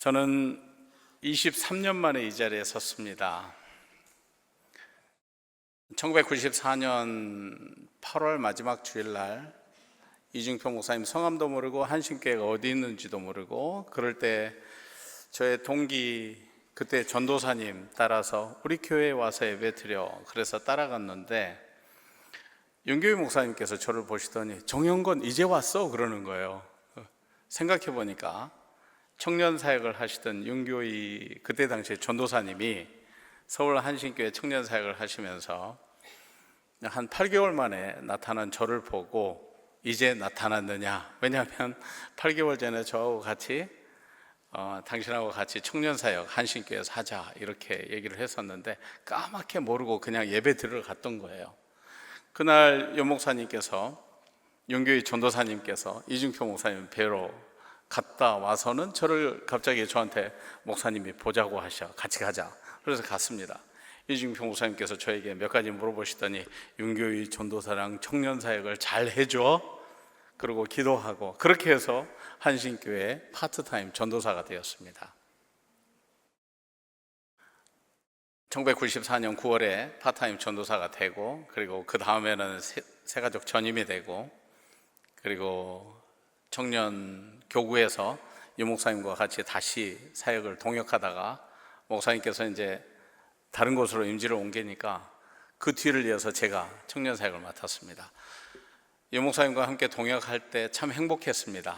저는 23년 만에 이 자리에 섰습니다. 1994년 8월 마지막 주일날 이중평 목사님 성함도 모르고 한신교회가 어디 있는지도 모르고, 그럴 때 저의 동기, 그때 전도사님 따라서 우리 교회에 와서 예배드려, 그래서 따라갔는데 윤교희 목사님께서 저를 보시더니 정영건 이제 왔어? 그러는 거예요. 생각해 보니까 청년 사역을 하시던 윤교희 그때 당시에 전도사님이 서울 한신교회 청년 사역을 하시면서 한 8개월 만에 나타난 저를 보고 이제 나타났느냐, 왜냐하면 8개월 전에 저하고 같이 당신하고 같이 청년 사역 한신교회에서 하자 이렇게 얘기를 했었는데 까맣게 모르고 그냥 예배 들으러 갔던 거예요. 그날 연 목사님께서, 윤교희 전도사님께서 이중평 목사님 뵈러 갔다 와서는 저를 갑자기 저한테 목사님이 보자고 하셔, 같이 가자. 그래서 갔습니다. 이중평 목사님께서 저에게 몇 가지 물어보시더니 윤교희 전도사랑 청년 사역을 잘 해줘, 그리고 기도하고, 그렇게 해서 한신교회 파트타임 전도사가 되었습니다. 1994년 9월에 파트타임 전도사가 되고, 그리고 그 다음에는 새가족 전임이 되고, 그리고 청년 교구에서 유 목사님과 같이 다시 사역을 동역하다가 목사님께서 이제 다른 곳으로 임지를 옮기니까 그 뒤를 이어서 제가 청년 사역을 맡았습니다. 유 목사님과 함께 동역할 때 참 행복했습니다.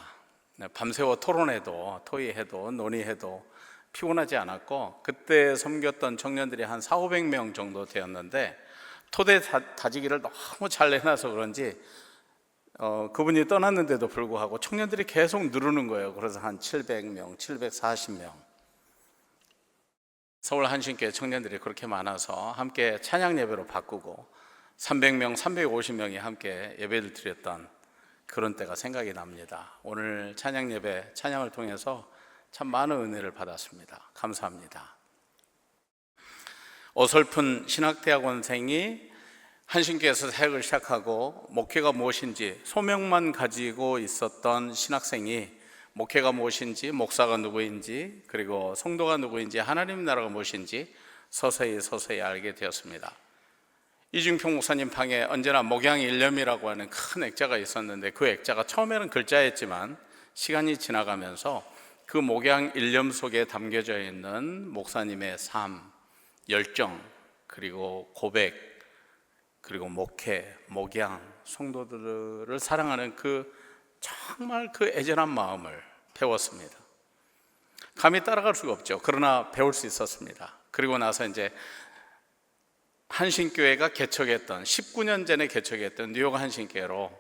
밤새워 토론해도, 토의해도, 논의해도 피곤하지 않았고, 그때 섬겼던 청년들이 한 400~500명 정도 되었는데 토대 다지기를 너무 잘 내놔서 그런지 그분이 떠났는데도 불구하고 청년들이 계속 누르는 거예요. 그래서 한 700명, 740명, 서울 한신교회 청년들이 그렇게 많아서 함께 찬양 예배로 바꾸고 300명, 350명이 함께 예배를 드렸던 그런 때가 생각이 납니다. 오늘 찬양 예배, 찬양을 통해서 참 많은 은혜를 받았습니다. 감사합니다. 어설픈 신학대학원생이 한신교회에서 사역을 시작하고 목회가 무엇인지 소명만 가지고 있었던 신학생이 목회가 무엇인지, 목사가 누구인지, 그리고 성도가 누구인지, 하나님 나라가 무엇인지 서서히 알게 되었습니다. 이중평 목사님 방에 언제나 목양일념이라고 하는 큰 액자가 있었는데 그 액자가 처음에는 글자였지만 시간이 지나가면서 그 목양일념 속에 담겨져 있는 목사님의 삶, 열정, 그리고 고백, 그리고 목회, 목양, 성도들을 사랑하는 정말 그 애절한 마음을 배웠습니다. 감히 따라갈 수가 없죠. 그러나 배울 수 있었습니다. 그리고 나서 이제 한신교회가 개척했던 19년 전에 개척했던 뉴욕 한신교회로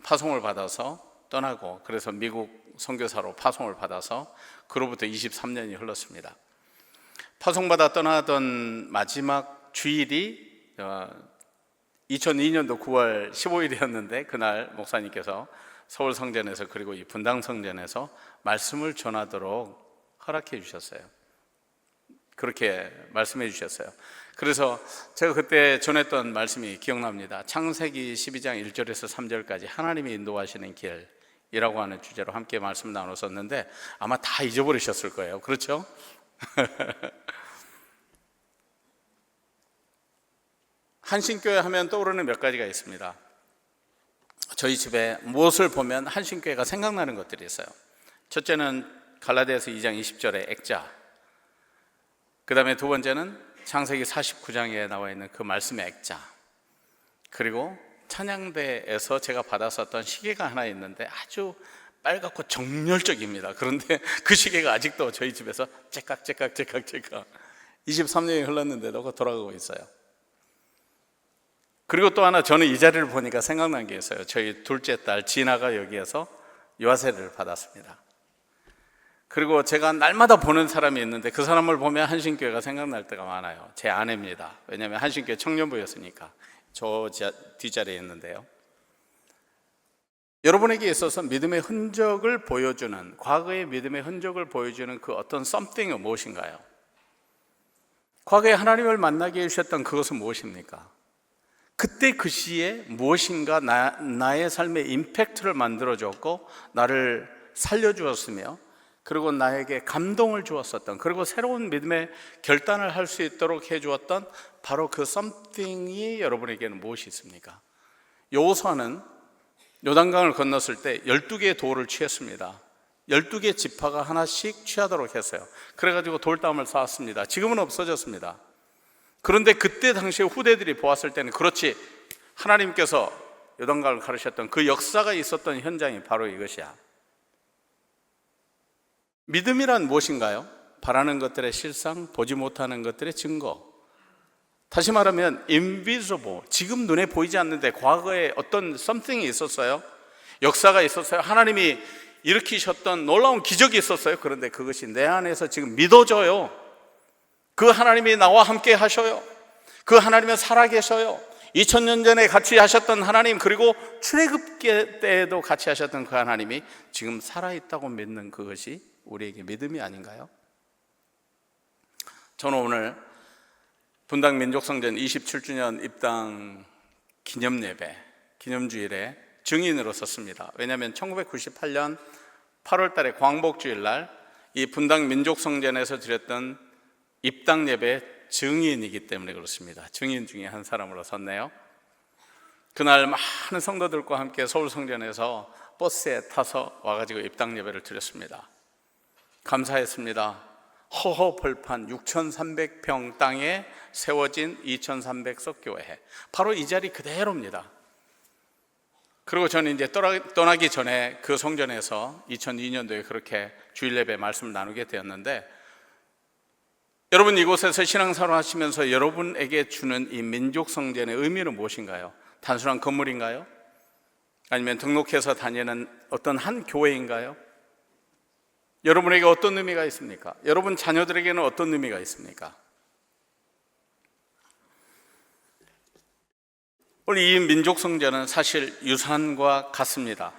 파송을 받아서 떠나고, 그래서 미국 선교사로 파송을 받아서 그로부터 23년이 흘렀습니다. 파송받아 떠나던 마지막 주일이 2002년도 9월 15일이었는데 그날 목사님께서 서울 성전에서, 그리고 이 분당 성전에서 말씀을 전하도록 허락해 주셨어요. 그렇게 말씀해 주셨어요. 그래서 제가 그때 전했던 말씀이 기억납니다. 창세기 12장 1절에서 3절까지 하나님이 인도하시는 길이라고 하는 주제로 함께 말씀 나눴었는데 아마 다 잊어버리셨을 거예요. 그렇죠? 한신교회 하면 떠오르는 몇 가지가 있습니다. 저희 집에 무엇을 보면 한신교회가 생각나는 것들이 있어요. 첫째는 갈라디아서 2장 20절의 액자, 그 다음에 두 번째는 창세기 49장에 나와 있는 그 말씀의 액자, 그리고 찬양대에서 제가 받았었던 시계가 하나 있는데 아주 빨갛고 정열적입니다. 그런데 그 시계가 아직도 저희 집에서 째깍 23년이 흘렀는데도 그거 돌아가고 있어요. 그리고 또 하나, 저는 이 자리를 보니까 생각난 게 있어요. 저희 둘째 딸 진아가 여기에서 유아세를 받았습니다. 그리고 제가 날마다 보는 사람이 있는데 그 사람을 보면 한신교회가 생각날 때가 많아요. 제 아내입니다. 왜냐하면 한신교회 청년부였으니까. 저 뒷자리에 있는데요. 여러분에게 있어서 믿음의 흔적을 보여주는, 과거의 믿음의 흔적을 보여주는 그 어떤 something은 무엇인가요? 과거에 하나님을 만나게 해주셨던 그것은 무엇입니까? 그때 그 시에 무엇인가 나의 삶에 임팩트를 만들어줬고 나를 살려주었으며 그리고 나에게 감동을 주었었던, 그리고 새로운 믿음의 결단을 할 수 있도록 해주었던 바로 그 something이 여러분에게는 무엇이 있습니까? 여호수아는 요단강을 건넜을 때 12개의 돌을 취했습니다. 12개의 지파가 하나씩 취하도록 했어요. 그래가지고 돌담을 쌓았습니다. 지금은 없어졌습니다. 그런데 그때 당시에 후대들이 보았을 때는, 그렇지, 하나님께서 요단강을 가르셨던 그 역사가 있었던 현장이 바로 이것이야. 믿음이란 무엇인가요? 바라는 것들의 실상, 보지 못하는 것들의 증거. 다시 말하면 invisible, 지금 눈에 보이지 않는데 과거에 어떤 something이 있었어요. 역사가 있었어요. 하나님이 일으키셨던 놀라운 기적이 있었어요. 그런데 그것이 내 안에서 지금 믿어져요. 그 하나님이 나와 함께 하셔요. 그 하나님은 살아계셔요. 2000년 전에 같이 하셨던 하나님, 그리고 출애굽기 때에도 같이 하셨던 그 하나님이 지금 살아있다고 믿는 그것이 우리에게 믿음이 아닌가요? 저는 오늘 분당 민족성전 27주년 입당 기념예배, 기념주일에 증인으로 섰습니다. 왜냐하면 1998년 8월 달에 광복주일날 이 분당 민족성전에서 드렸던 입당 예배 증인이기 때문에 그렇습니다. 증인 중에 한 사람으로 섰네요. 그날 많은 성도들과 함께 서울성전에서 버스에 타서 와가지고 입당 예배를 드렸습니다. 감사했습니다. 허허벌판 6,300평 땅에 세워진 2,300석 교회, 바로 이 자리 그대로입니다. 그리고 저는 이제 떠나기 전에 그 성전에서 2002년도에 그렇게 주일 예배 말씀을 나누게 되었는데, 여러분 이곳에서 신앙생활을 하시면서 여러분에게 주는 이 민족성전의 의미는 무엇인가요? 단순한 건물인가요? 아니면 등록해서 다니는 어떤 한 교회인가요? 여러분에게 어떤 의미가 있습니까? 여러분 자녀들에게는 어떤 의미가 있습니까? 오늘 이 민족성전은 사실 유산과 같습니다.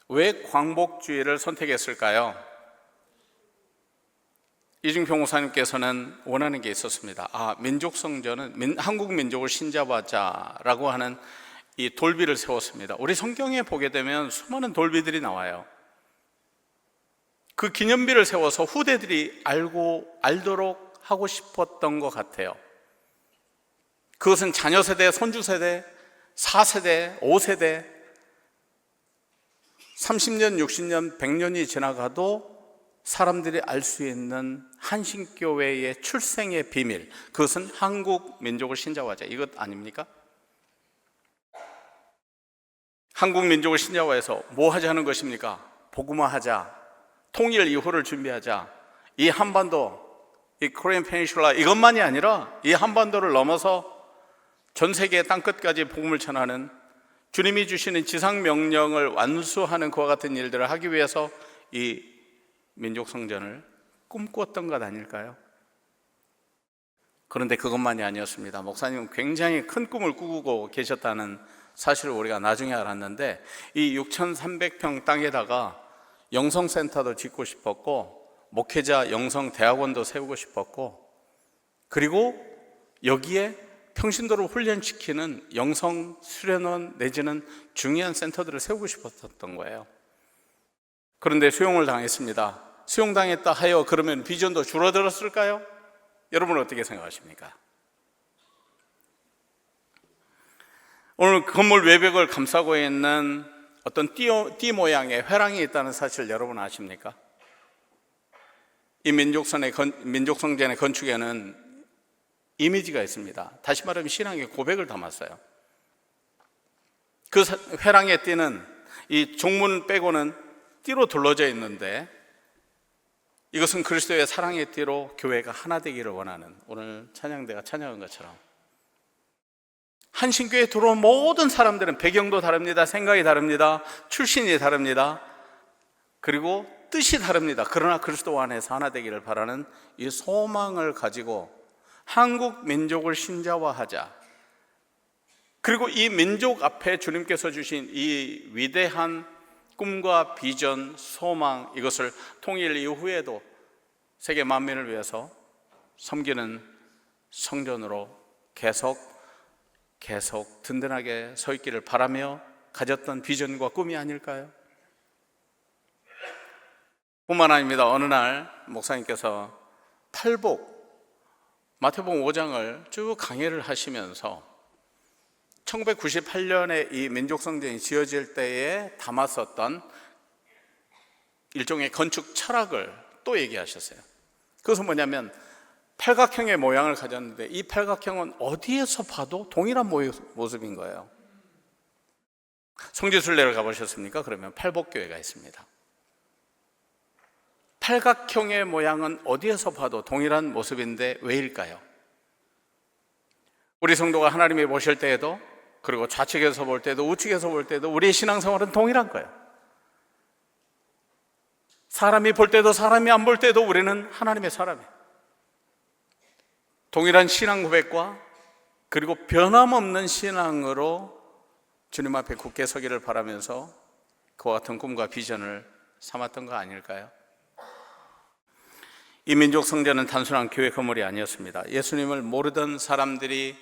왜 광복주의를 선택했을까요? 이중평 목사님께서는 원하는 게 있었습니다. 민족성전은 한국 민족을 신자화하자라고 하는 이 돌비를 세웠습니다. 우리 성경에 보게 되면 수많은 돌비들이 나와요. 그 기념비를 세워서 후대들이 알도록 하고 싶었던 것 같아요. 그것은 자녀 세대, 손주 세대, 4세대, 5세대, 30년, 60년, 100년이 지나가도 사람들이 알 수 있는 한신교회의 출생의 비밀, 그것은 한국 민족을 신자화하자, 이것 아닙니까? 한국 민족을 신자화해서 뭐 하자는 것입니까? 복음화하자, 통일 이후를 준비하자. 이 한반도, 이 코리안 페니슐라, 이것만이 아니라 이 한반도를 넘어서 전 세계 땅끝까지 복음을 전하는, 주님이 주시는 지상명령을 완수하는 그와 같은 일들을 하기 위해서 이 민족성전을 꿈꿨던 것 아닐까요? 그런데 그것만이 아니었습니다. 목사님은 굉장히 큰 꿈을 꾸고 계셨다는 사실을 우리가 나중에 알았는데, 이 6,300평 땅에다가 영성센터도 짓고 싶었고, 목회자 영성대학원도 세우고 싶었고, 그리고 여기에 평신도를 훈련시키는 영성 수련원 내지는 중요한 센터들을 세우고 싶었던 거예요. 그런데 수용을 당했습니다. 수용당했다 하여 그러면 비전도 줄어들었을까요? 여러분은 어떻게 생각하십니까? 오늘 건물 외벽을 감싸고 있는 어떤 띠 모양의 회랑이 있다는 사실 여러분 아십니까? 이 민족성전의 건축에는 이미지가 있습니다. 다시 말하면 신앙의 고백을 담았어요. 그 회랑의 띠는 이 종문 빼고는 띠로 둘러져 있는데, 이것은 그리스도의 사랑의 띠로 교회가 하나 되기를 원하는, 오늘 찬양대가 찬양한 것처럼 한신교회에 들어온 모든 사람들은 배경도 다릅니다. 생각이 다릅니다. 출신이 다릅니다. 그리고 뜻이 다릅니다. 그러나 그리스도 안에서 하나 되기를 바라는 이 소망을 가지고 한국 민족을 신자화하자. 그리고 이 민족 앞에 주님께서 주신 이 위대한 꿈과 비전, 소망, 이것을 통일 이후에도 세계 만민을 위해서 섬기는 성전으로 계속 든든하게 서 있기를 바라며 가졌던 비전과 꿈이 아닐까요? 뿐만 아닙니다. 어느 날 목사님께서 마태복음 5장을 쭉 강해를 하시면서 1998년에 이 민족성전이 지어질 때에 담았었던 일종의 건축 철학을 또 얘기하셨어요. 그것은 뭐냐면 팔각형의 모양을 가졌는데 이 팔각형은 어디에서 봐도 동일한 모습인 거예요. 성지순례를 가보셨습니까? 그러면 팔복교회가 있습니다. 팔각형의 모양은 어디에서 봐도 동일한 모습인데 왜일까요? 우리 성도가 하나님이 보실 때에도, 그리고 좌측에서 볼 때도 우측에서 볼 때도 우리의 신앙생활은 동일한 거예요. 사람이 볼 때도 사람이 안 볼 때도 우리는 하나님의 사람이에요. 동일한 신앙 고백과 그리고 변함없는 신앙으로 주님 앞에 굳게 서기를 바라면서 그와 같은 꿈과 비전을 삼았던 거 아닐까요? 이 민족 성전은 단순한 교회 건물이 아니었습니다. 예수님을 모르던 사람들이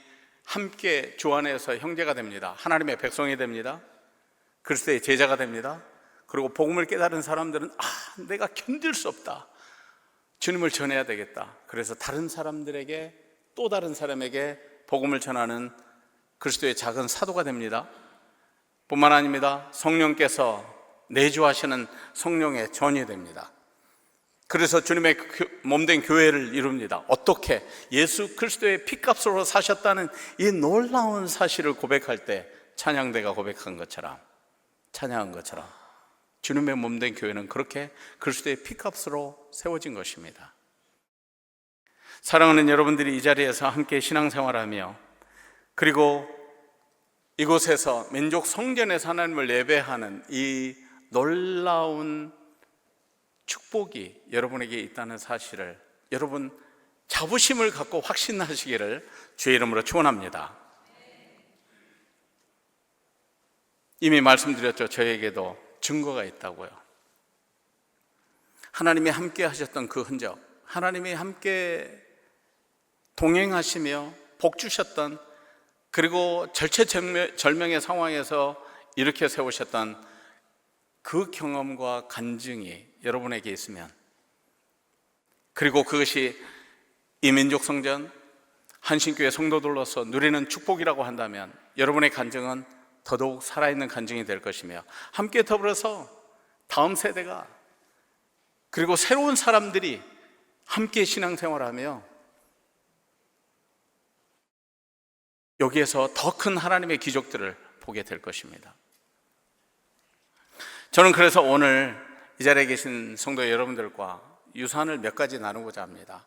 함께 주 안에서 형제가 됩니다. 하나님의 백성이 됩니다. 그리스도의 제자가 됩니다. 그리고 복음을 깨달은 사람들은 내가 견딜 수 없다, 주님을 전해야 되겠다. 그래서 다른 사람들에게, 또 다른 사람에게 복음을 전하는 그리스도의 작은 사도가 됩니다. 뿐만 아닙니다. 성령께서 내주하시는 성령의 전이 됩니다. 그래서 주님의 몸된 교회를 이룹니다. 어떻게? 예수 그리스도의 피값으로 사셨다는 이 놀라운 사실을 고백할 때 찬양대가 고백한 것처럼, 찬양한 것처럼 주님의 몸된 교회는 그렇게 그리스도의 피값으로 세워진 것입니다. 사랑하는 여러분들이 이 자리에서 함께 신앙생활하며, 그리고 이곳에서 민족 성전에서 하나님을 예배하는 이 놀라운 축복이 여러분에게 있다는 사실을 여러분 자부심을 갖고 확신하시기를 주의 이름으로 축원합니다. 이미 말씀드렸죠. 저에게도 증거가 있다고요. 하나님이 함께 하셨던 그 흔적, 하나님이 함께 동행하시며 복 주셨던, 그리고 절체절명의 상황에서 일으켜 세우셨던 그 경험과 간증이 여러분에게 있으면, 그리고 그것이 이 민족성전 한신교회 성도들로서 누리는 축복이라고 한다면 여러분의 간증은 더더욱 살아있는 간증이 될 것이며, 함께 더불어서 다음 세대가, 그리고 새로운 사람들이 함께 신앙생활하며 여기에서 더 큰 하나님의 기적들을 보게 될 것입니다. 저는 그래서 오늘 이 자리에 계신 성도 여러분들과 유산을 몇 가지 나누고자 합니다.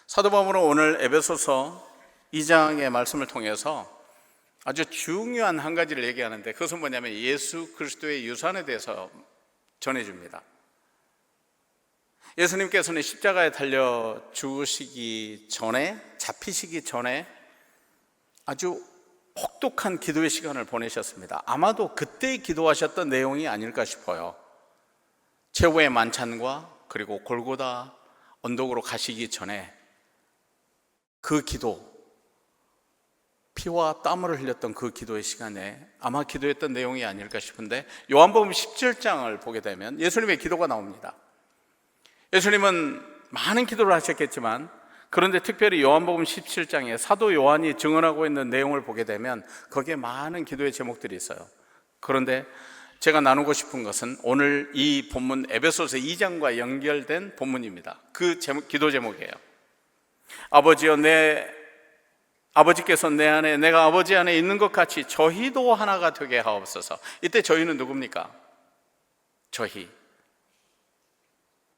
사도 바울은 오늘 에베소서 2장의 말씀을 통해서 아주 중요한 한 가지를 얘기하는데, 그것은 뭐냐면 예수 그리스도의 유산에 대해서 전해줍니다. 예수님께서는 십자가에 달려 죽으시기 전에, 잡히시기 전에 아주 혹독한 기도의 시간을 보내셨습니다. 아마도 그때 기도하셨던 내용이 아닐까 싶어요. 최후의 만찬과 그리고 골고다 언덕으로 가시기 전에 그 기도, 피와 땀을 흘렸던 그 기도의 시간에 아마 기도했던 내용이 아닐까 싶은데, 요한복음 17장을 보게 되면 예수님의 기도가 나옵니다. 예수님은 많은 기도를 하셨겠지만, 그런데 특별히 요한복음 17장에 사도 요한이 증언하고 있는 내용을 보게 되면 거기에 많은 기도의 제목들이 있어요. 그런데 제가 나누고 싶은 것은 오늘 이 본문 에베소서 2장과 연결된 본문입니다. 그 기도 제목이에요. 아버지여, 아버지께서 내 안에, 내가 아버지 안에 있는 것 같이 저희도 하나가 되게 하옵소서. 이때 저희는 누굽니까? 저희.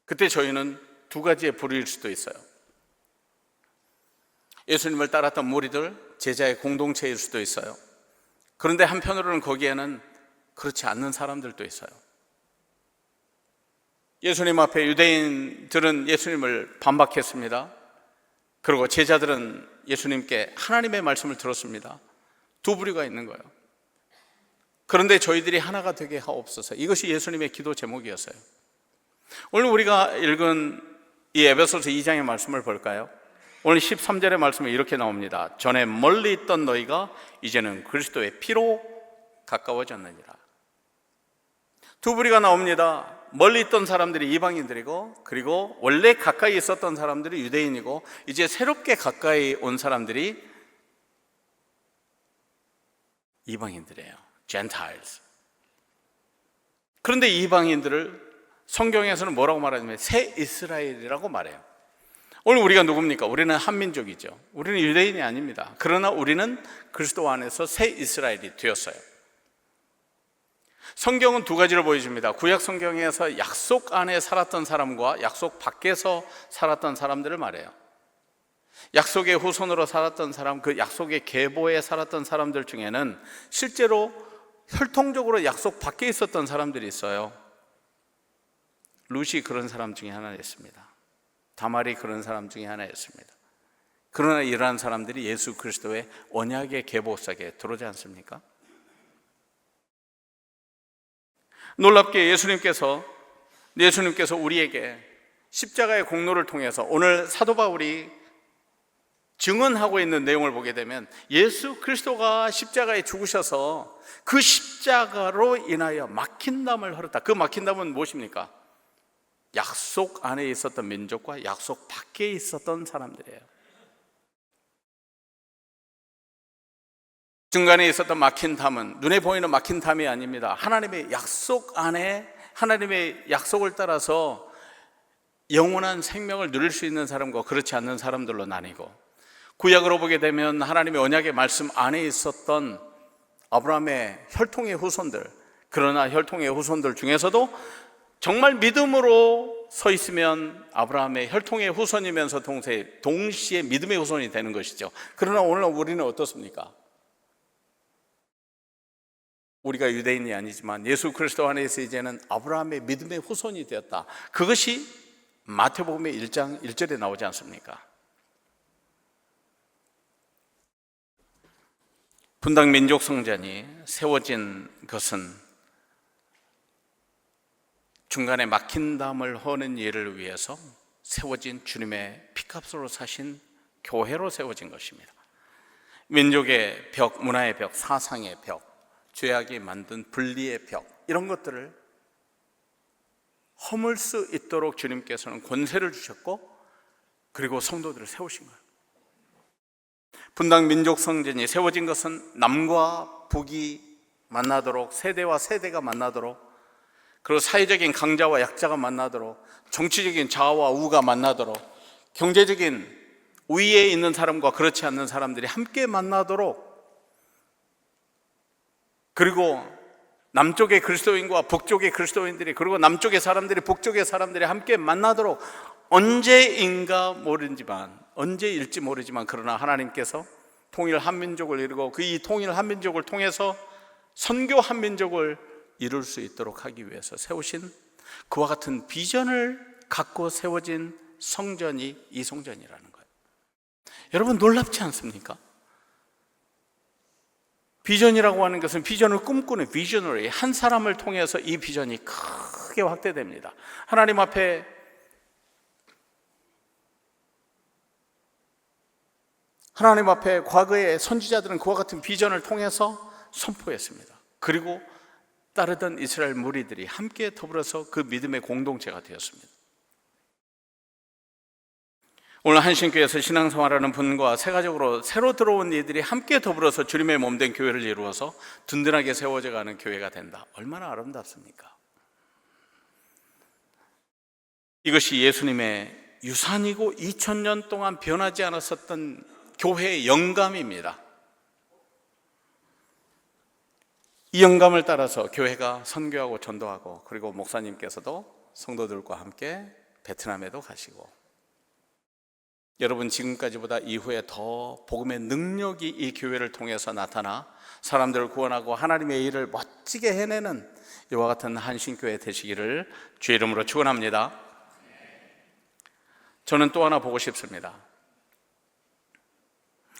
그때 저희는 두 가지의 부류일 수도 있어요. 예수님을 따랐던 무리들, 제자의 공동체일 수도 있어요. 그런데 한편으로는 거기에는 그렇지 않는 사람들도 있어요. 예수님 앞에 유대인들은 예수님을 반박했습니다. 그리고 제자들은 예수님께 하나님의 말씀을 들었습니다. 두 부류가 있는 거예요. 그런데 저희들이 하나가 되게 하옵소서. 이것이 예수님의 기도 제목이었어요. 오늘 우리가 읽은 이 에베소서 2장의 말씀을 볼까요? 오늘 13절의 말씀에 이렇게 나옵니다. 전에 멀리 있던 너희가 이제는 그리스도의 피로 가까워졌느니라. 두 부류가 나옵니다. 멀리 있던 사람들이 이방인들이고, 그리고 원래 가까이 있었던 사람들이 유대인이고, 이제 새롭게 가까이 온 사람들이 이방인들이에요. Gentiles. 그런데 이방인들을 성경에서는 뭐라고 말하냐면 새 이스라엘이라고 말해요. 오늘 우리가 누굽니까? 우리는 한민족이죠. 우리는 유대인이 아닙니다. 그러나 우리는 그리스도 안에서 새 이스라엘이 되었어요. 성경은 두 가지를 보여줍니다. 구약 성경에서 약속 안에 살았던 사람과 약속 밖에서 살았던 사람들을 말해요. 약속의 후손으로 살았던 사람, 그 약속의 계보에 살았던 사람들 중에는 실제로 혈통적으로 약속 밖에 있었던 사람들이 있어요. 룻이 그런 사람 중에 하나였습니다. 다말이 그런 사람 중에 하나였습니다. 그러나 이러한 사람들이 예수 그리스도의 언약의 계보 속에 들어오지 않습니까? 놀랍게 예수님께서 우리에게 십자가의 공로를 통해서 오늘 사도 바울이 증언하고 있는 내용을 보게 되면 예수 그리스도가 십자가에 죽으셔서 그 십자가로 인하여 막힌 담을 흘렸다. 그 막힌 담은 무엇입니까? 약속 안에 있었던 민족과 약속 밖에 있었던 사람들이에요. 중간에 있었던 막힌 담은 눈에 보이는 막힌 담이 아닙니다. 하나님의 약속 안에, 하나님의 약속을 따라서 영원한 생명을 누릴 수 있는 사람과 그렇지 않는 사람들로 나뉘고, 구약으로 보게 되면 하나님의 언약의 말씀 안에 있었던 아브라함의 혈통의 후손들, 그러나 혈통의 후손들 중에서도 정말 믿음으로 서 있으면 아브라함의 혈통의 후손이면서 동시에 믿음의 후손이 되는 것이죠. 그러나 오늘 우리는 어떻습니까? 우리가 유대인이 아니지만 예수 그리스도 안에서 이제는 아브라함의 믿음의 후손이 되었다. 그것이 마태복음의 1장 1절에 나오지 않습니까? 분당 민족 성전이 세워진 것은 중간에 막힌 담을 허는 일을 위해서 세워진 주님의 피값으로 사신 교회로 세워진 것입니다. 민족의 벽, 문화의 벽, 사상의 벽, 죄악이 만든 분리의 벽, 이런 것들을 허물 수 있도록 주님께서는 권세를 주셨고, 그리고 성도들을 세우신 거예요. 분당 민족 성전이 세워진 것은 남과 북이 만나도록, 세대와 세대가 만나도록, 그리고 사회적인 강자와 약자가 만나도록, 정치적인 좌와 우가 만나도록, 경제적인 위에 있는 사람과 그렇지 않는 사람들이 함께 만나도록, 그리고 남쪽의 그리스도인과 북쪽의 그리스도인들이, 그리고 남쪽의 사람들이 북쪽의 사람들이 함께 만나도록, 언제인가 모르지만, 언제일지 모르지만, 그러나 하나님께서 통일 한민족을 이루고 그 이 통일 한민족을 통해서 선교 한민족을 이룰 수 있도록 하기 위해서 세우신 그와 같은 비전을 갖고 세워진 성전이 이 성전이라는 거예요. 여러분, 놀랍지 않습니까? 비전이라고 하는 것은 비전을 꿈꾸는 비저너리, 한 사람을 통해서 이 비전이 크게 확대됩니다. 하나님 앞에 과거의 선지자들은 그와 같은 비전을 통해서 선포했습니다. 그리고 따르던 이스라엘 무리들이 함께 더불어서 그 믿음의 공동체가 되었습니다. 오늘 한신교회에서 신앙생활하는 분과 세가적으로 새로 들어온 이들이 함께 더불어서 주님의 몸된 교회를 이루어서 든든하게 세워져 가는 교회가 된다. 얼마나 아름답습니까? 이것이 예수님의 유산이고 2000년 동안 변하지 않았었던 교회의 영감입니다. 이 영감을 따라서 교회가 선교하고 전도하고, 그리고 목사님께서도 성도들과 함께 베트남에도 가시고, 여러분 지금까지보다 이후에 더 복음의 능력이 이 교회를 통해서 나타나 사람들을 구원하고 하나님의 일을 멋지게 해내는 이와 같은 한신교회 되시기를 주의 이름으로 축원합니다. 저는 또 하나 보고 싶습니다.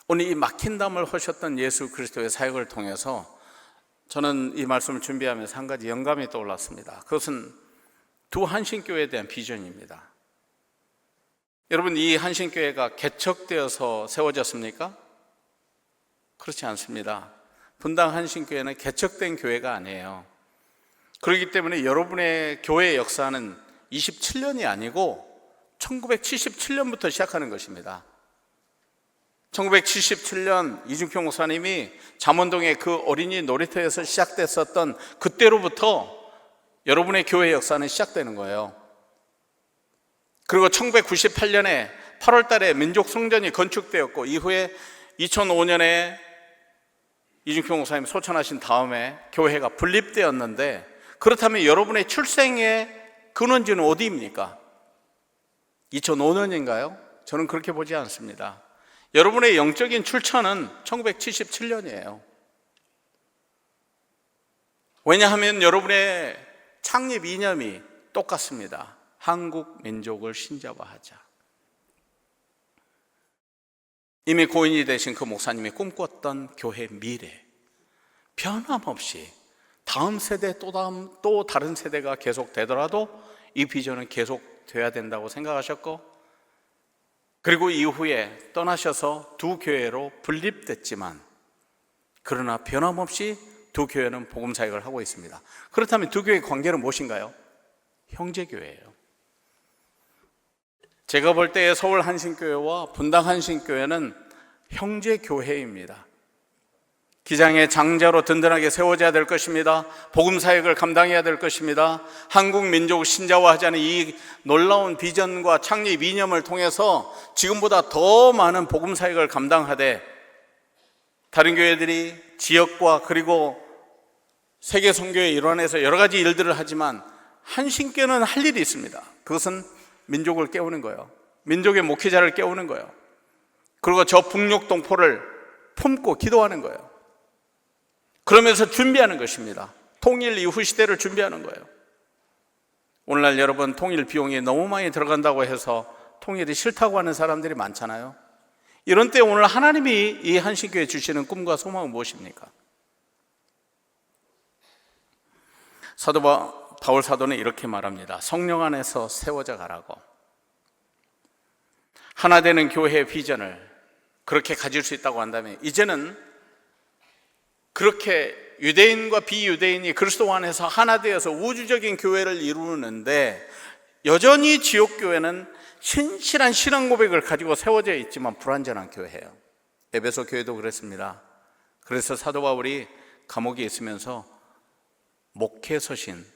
오늘 이 막힌 담을 허셨던 예수 그리스도의 사역을 통해서 저는 이 말씀을 준비하면서 한 가지 영감이 떠올랐습니다. 그것은 두 한신교회에 대한 비전입니다. 여러분, 이 한신교회가 개척되어서 세워졌습니까? 그렇지 않습니다. 분당 한신교회는 개척된 교회가 아니에요. 그렇기 때문에 여러분의 교회의 역사는 27년이 아니고 1977년부터 시작하는 것입니다. 1977년 이중평 목사님이 잠원동의 그 어린이 놀이터에서 시작됐었던 그때로부터 여러분의 교회 역사는 시작되는 거예요. 그리고 1998년에 8월 달에 민족 성전이 건축되었고, 이후에 2005년에 이중평 목사님이 소천하신 다음에 교회가 분립되었는데, 그렇다면 여러분의 출생의 근원지는 어디입니까? 2005년인가요? 저는 그렇게 보지 않습니다. 여러분의 영적인 출처는 1977년이에요. 왜냐하면 여러분의 창립 이념이 똑같습니다. 한국 민족을 신자화하자. 이미 고인이 되신 그 목사님이 꿈꿨던 교회 미래, 변함없이 다음 세대 또 다른 세대가 계속되더라도 이 비전은 계속돼야 된다고 생각하셨고, 그리고 이후에 떠나셔서 두 교회로 분립됐지만, 그러나 변함없이 두 교회는 복음 사역을 하고 있습니다. 그렇다면 두 교회의 관계는 무엇인가요? 형제교회예요. 제가 볼 때 서울 한신교회와 분당 한신교회는 형제교회입니다. 기장의 장자로 든든하게 세워져야 될 것입니다. 복음 사역을 감당해야 될 것입니다. 한국 민족을 신자화하자는 이 놀라운 비전과 창립 이념을 통해서 지금보다 더 많은 복음 사역을 감당하되, 다른 교회들이 지역과 그리고 세계 선교의 일환에서 여러 가지 일들을 하지만 한신교회는 할 일이 있습니다. 그것은 민족을 깨우는 거예요. 민족의 목회자를 깨우는 거예요. 그리고 저 북녘 동포를 품고 기도하는 거예요. 그러면서 준비하는 것입니다. 통일 이후 시대를 준비하는 거예요. 오늘날 여러분, 통일 비용이 너무 많이 들어간다고 해서 통일이 싫다고 하는 사람들이 많잖아요. 이런 때 오늘 하나님이 이 한신교회에 주시는 꿈과 소망은 무엇입니까? 사도 바울 사도는 이렇게 말합니다. 성령 안에서 세워져 가라고. 하나 되는 교회의 비전을 그렇게 가질 수 있다고 한다면, 이제는 그렇게 유대인과 비유대인이 그리스도 안에서 하나 되어서 우주적인 교회를 이루는데, 여전히 지옥교회는 신실한 신앙 고백을 가지고 세워져 있지만 불완전한 교회예요. 에베소 교회도 그랬습니다. 그래서 사도 바울이 감옥에 있으면서 목회 서신,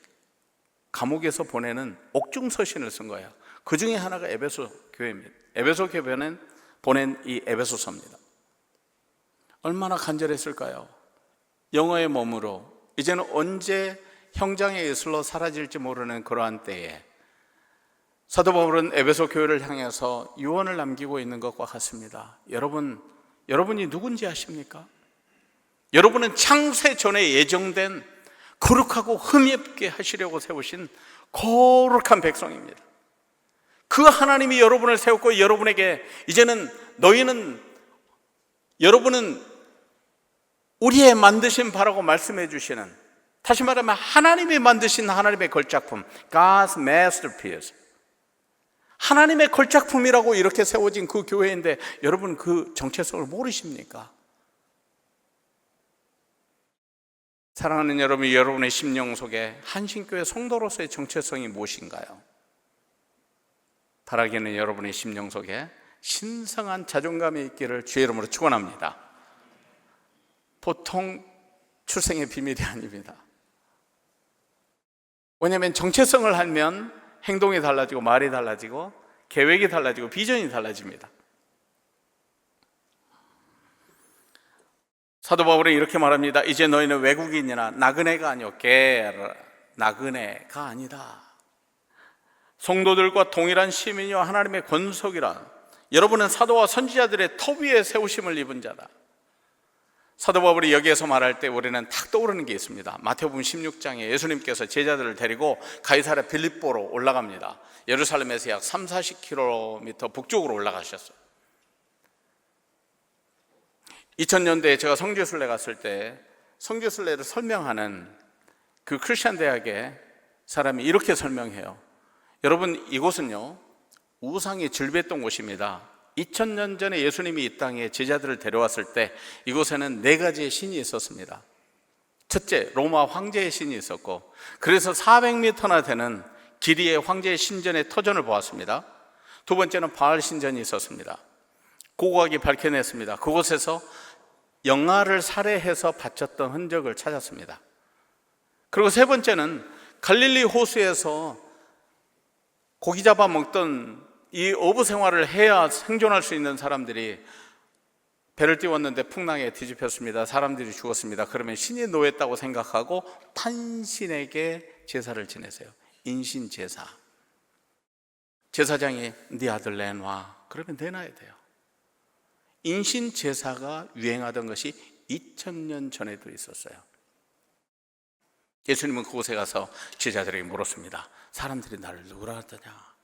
감옥에서 보내는 옥중 서신을 쓴 거예요. 그 중에 하나가 에베소 교회입니다. 에베소 교회는 보낸 이 에베소서입니다. 얼마나 간절했을까요? 영어의 몸으로, 이제는 언제 형장의 예술로 사라질지 모르는 그러한 때에 사도 바울은 에베소 교회를 향해서 유언을 남기고 있는 것과 같습니다. 여러분이 누군지 아십니까? 여러분은 창세 전에 예정된 거룩하고 흠이 없게 하시려고 세우신 거룩한 백성입니다. 그 하나님이 여러분을 세웠고, 여러분에게 이제는 여러분은 우리의 만드신 바라고 말씀해 주시는, 다시 말하면 하나님이 만드신 하나님의 걸작품, God's masterpiece, 하나님의 걸작품이라고 이렇게 세워진 그 교회인데, 여러분 그 정체성을 모르십니까? 사랑하는 여러분, 여러분의 심령 속에 한신교회 성도로서의 정체성이 무엇인가요? 바라기는 여러분의 심령 속에 신성한 자존감이 있기를 주의 이름으로 축원합니다. 보통 출생의 비밀이 아닙니다. 왜냐하면 정체성을 하면 행동이 달라지고 말이 달라지고 계획이 달라지고 비전이 달라집니다. 사도 바울은 이렇게 말합니다. 이제 너희는 외국인이나 나그네가 아니요 나그네가 아니다. 성도들과 동일한 시민이와 하나님의 권속이라. 여러분은 사도와 선지자들의 터 위에 세우심을 입은 자다. 사도 바울이 여기에서 말할 때 우리는 탁 떠오르는 게 있습니다. 마태복음 16장에 예수님께서 제자들을 데리고 가이사랴 빌립보로 올라갑니다. 예루살렘에서 약 30-40km 북쪽으로 올라가셨어요. 2000년대에 제가 성지순례 갔을 때 성지순례를 설명하는 그 크리스천 대학의 사람이 이렇게 설명해요. 여러분, 이곳은요 우상이 즐비했던 곳입니다. 2000년 전에 예수님이 이 땅에 제자들을 데려왔을 때 이곳에는 4가지의 신이 있었습니다. 첫째, 로마 황제의 신이 있었고, 그래서 400m나 되는 길이의 황제의 신전의 터전을 보았습니다. 두 번째는 바알 신전이 있었습니다. 고고학이 밝혀냈습니다. 그곳에서 영아를 살해해서 바쳤던 흔적을 찾았습니다. 그리고 세 번째는 갈릴리 호수에서 고기 잡아 먹던 이 어부 생활을 해야 생존할 수 있는 사람들이 배를 띄웠는데 풍랑에 뒤집혔습니다. 사람들이 죽었습니다. 그러면 신이 노했다고 생각하고 탄신에게 제사를 지내세요. 인신제사. 제사장이 네 아들 내놔. 그러면 내놔야 돼요. 인신제사가 유행하던 것이 2000년 전에도 있었어요. 예수님은 그곳에 가서 제자들에게 물었습니다. 사람들이 나를 누구라 하더냐?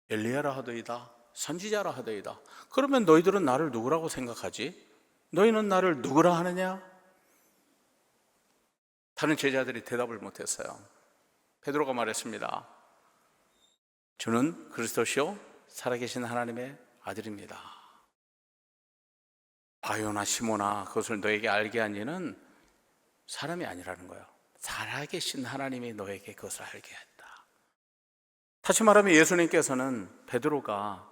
엘리야라 하더이다, 선지자라 하더이다. 그러면 너희들은 나를 누구라고 생각하지? 너희는 나를 누구라 하느냐? 다른 제자들이 대답을 못했어요. 베드로가 말했습니다. 주는 그리스도시요 살아계신 하나님의 아들입니다. 바요나 시모나 그것을 너에게 알게 한 이는 사람이 아니라는 거예요. 살아계신 하나님이 너에게 그것을 알게 했다. 다시 말하면 예수님께서는 베드로가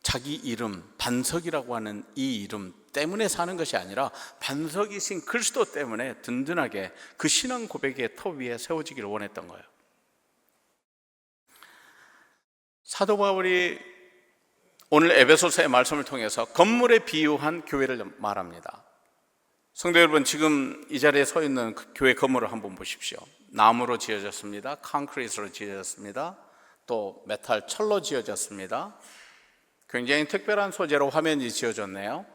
자기 이름 반석이라고 하는 이 이름 때문에 사는 것이 아니라 반석이신 그리스도 때문에 든든하게 그 신앙 고백의 터 위에 세워지기를 원했던 거예요. 사도 바울이 오늘 에베소서의 말씀을 통해서 건물에 비유한 교회를 말합니다. 성도 여러분, 지금 이 자리에 서 있는 그 교회 건물을 한번 보십시오. 나무로 지어졌습니다. 콘크리트로 지어졌습니다. 또 메탈 철로 지어졌습니다. 굉장히 특별한 소재로 화면이 지어졌네요.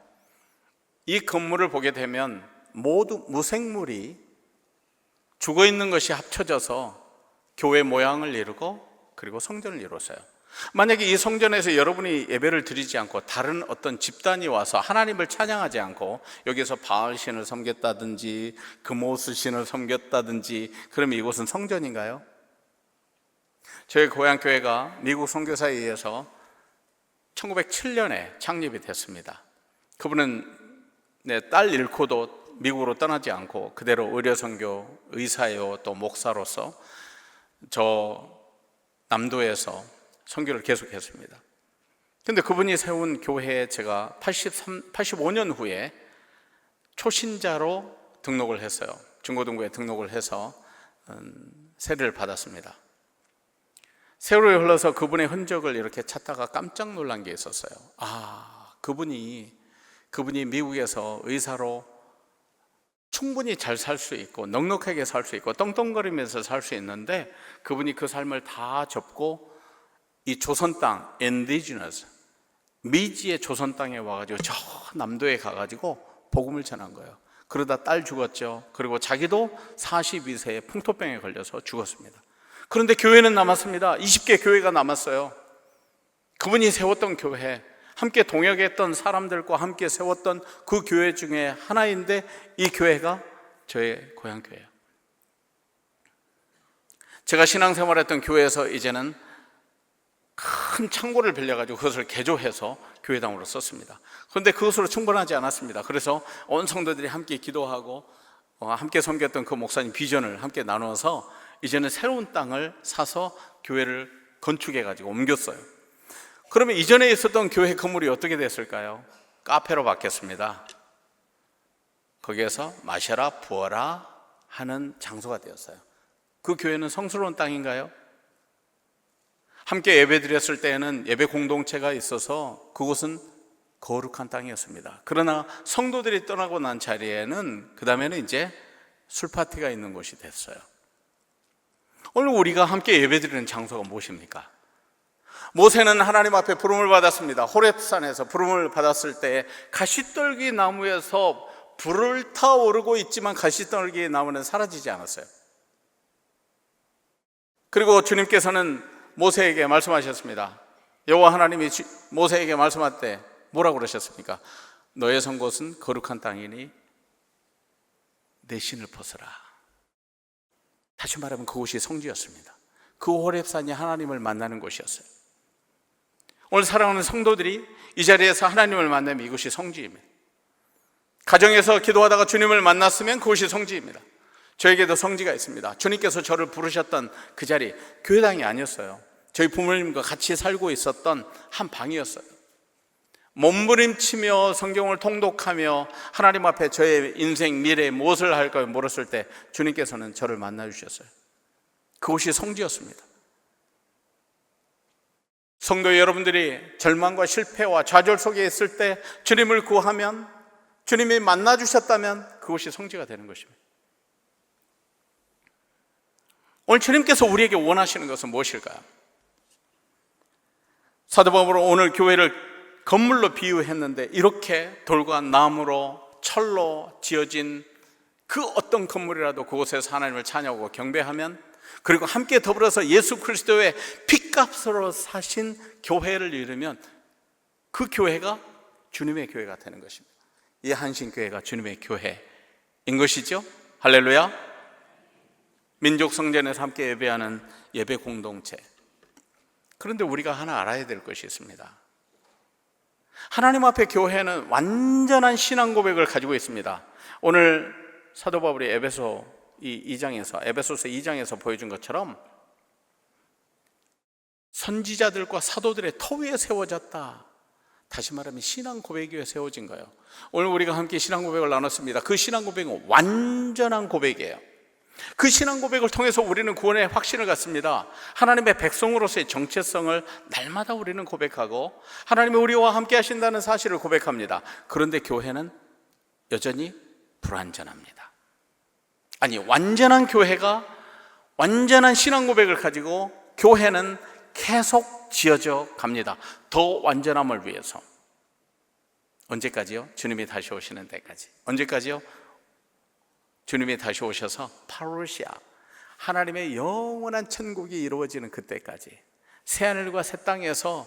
이 건물을 보게 되면 모두 무생물이 죽어있는 것이 합쳐져서 교회 모양을 이루고 그리고 성전을 이뤘어요. 만약에 이 성전에서 여러분이 예배를 드리지 않고 다른 어떤 집단이 와서 하나님을 찬양하지 않고 여기서 바알 신을 섬겼다든지 금오스 신을 섬겼다든지 그러면 이곳은 성전인가요? 저희 고향교회가 미국 선교사에 의해서 1907년에 창립이 됐습니다. 그분은 딸 잃고도 미국으로 떠나지 않고 그대로 의료선교 의사요 또 목사로서 저 남도에서 선교를 계속했습니다. 그런데 그분이 세운 교회에 제가 85년 후에 초신자로 등록을 했어요. 중고등부에 등록을 해서 세례를 받았습니다. 세월이 흘러서 그분의 흔적을 이렇게 찾다가 깜짝 놀란 게 있었어요. 그분이 미국에서 의사로 충분히 잘 살 수 있고 넉넉하게 살 수 있고 떵떵거리면서 살 수 있는데 그분이 그 삶을 다 접고 이 조선 땅, 인디지너스, 미지의 조선 땅에 와가지고 저 남도에 가가지고 복음을 전한 거예요. 그러다 딸 죽었죠. 그리고 자기도 42세에 풍토병에 걸려서 죽었습니다. 그런데 교회는 남았습니다. 20개 교회가 남았어요. 그분이 세웠던 교회, 함께 동역했던 사람들과 함께 세웠던 그 교회 중에 하나인데 이 교회가 저의 고향 교회예요. 제가 신앙생활했던 교회에서 이제는 큰 창고를 빌려가지고 그것을 개조해서 교회당으로 썼습니다. 그런데 그것으로 충분하지 않았습니다. 그래서 온 성도들이 함께 기도하고 함께 섬겼던 그 목사님 비전을 함께 나누어서 이제는 새로운 땅을 사서 교회를 건축해가지고 옮겼어요. 그러면 이전에 있었던 교회 건물이 어떻게 됐을까요? 카페로 바뀌었습니다. 거기에서 마셔라 부어라 하는 장소가 되었어요. 그 교회는 성스러운 땅인가요? 함께 예배 드렸을 때에는 예배 공동체가 있어서 그곳은 거룩한 땅이었습니다. 그러나 성도들이 떠나고 난 자리에는 그 다음에는 이제 술파티가 있는 곳이 됐어요. 오늘 우리가 함께 예배 드리는 장소가 무엇입니까? 모세는 하나님 앞에 부름을 받았습니다. 호렙산에서 부름을 받았을 때 가시떨기 나무에서 불을 타오르고 있지만 가시떨기 나무는 사라지지 않았어요. 그리고 주님께서는 모세에게 말씀하셨습니다. 여호와 하나님이 모세에게 말씀할 때 뭐라고 그러셨습니까? 너의 선 곳은 거룩한 땅이니 내 신을 벗어라. 다시 말하면 그곳이 성지였습니다. 그 호렙산이 하나님을 만나는 곳이었어요. 오늘 사랑하는 성도들이 이 자리에서 하나님을 만나면 이곳이 성지입니다. 가정에서 기도하다가 주님을 만났으면 그것이 성지입니다. 저에게도 성지가 있습니다. 주님께서 저를 부르셨던 그 자리, 교회당이 아니었어요. 저희 부모님과 같이 살고 있었던 한 방이었어요. 몸부림치며 성경을 통독하며 하나님 앞에 저의 인생 미래에 무엇을 할까 물었을 때 주님께서는 저를 만나주셨어요. 그곳이 성지였습니다. 성도 여러분들이 절망과 실패와 좌절 속에 있을 때 주님을 구하면, 주님이 만나주셨다면 그곳이 성지가 되는 것입니다. 오늘 주님께서 우리에게 원하시는 것은 무엇일까요? 사도 바울은 오늘 교회를 건물로 비유했는데 이렇게 돌과 나무로 철로 지어진 그 어떤 건물이라도 그곳에서 하나님을 찬양하고 경배하면, 그리고 함께 더불어서 예수 그리스도의 핏값으로 사신 교회를 이루면 그 교회가 주님의 교회가 되는 것입니다. 이 한신교회가 주님의 교회인 것이죠. 할렐루야. 민족성전에서 함께 예배하는 예배 공동체. 그런데 우리가 하나 알아야 될 것이 있습니다. 하나님 앞에 교회는 완전한 신앙 고백을 가지고 있습니다. 오늘 사도 바울이 에베소서 2장에서 보여준 것처럼 선지자들과 사도들의 터 위에 세워졌다. 다시 말하면 신앙 고백 위에 세워진 거예요. 오늘 우리가 함께 신앙 고백을 나눴습니다. 그 신앙 고백은 완전한 고백이에요. 그 신앙 고백을 통해서 우리는 구원의 확신을 갖습니다. 하나님의 백성으로서의 정체성을 날마다 우리는 고백하고 하나님이 우리와 함께 하신다는 사실을 고백합니다. 그런데 교회는 여전히 불완전합니다. 아니, 완전한 교회가 완전한 신앙 고백을 가지고 교회는 계속 지어져 갑니다. 더 완전함을 위해서. 언제까지요? 주님이 다시 오시는 때까지. 언제까지요? 주님이 다시 오셔서 파루시아, 하나님의 영원한 천국이 이루어지는 그때까지, 새하늘과 새 땅에서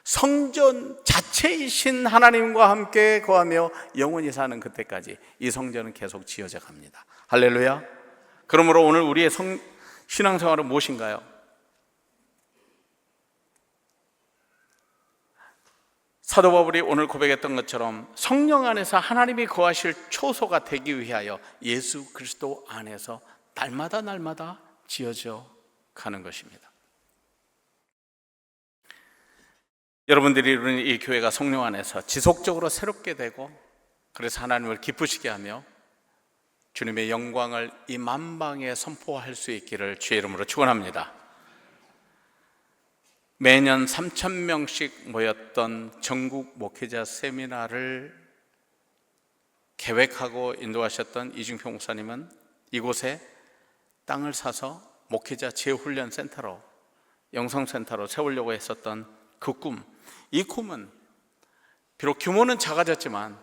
성전 자체이신 하나님과 함께 거하며 영원히 사는 그때까지 이 성전은 계속 지어져 갑니다. 할렐루야. 그러므로 오늘 우리의 신앙생활은 무엇인가요? 사도 바울이 오늘 고백했던 것처럼 성령 안에서 하나님이 거하실 초소가 되기 위하여 예수 그리스도 안에서 날마다 지어져 가는 것입니다. 여러분들이 이루는 이 교회가 성령 안에서 지속적으로 새롭게 되고, 그래서 하나님을 기쁘시게 하며 주님의 영광을 이 만방에 선포할 수 있기를 주의 이름으로 축원합니다. 매년 3,000명씩 모였던 전국 목회자 세미나를 계획하고 인도하셨던 이중평 목사님은 이곳에 땅을 사서 목회자 재훈련 센터로, 영성센터로 세우려고 했었던 그 꿈, 이 꿈은 비록 규모는 작아졌지만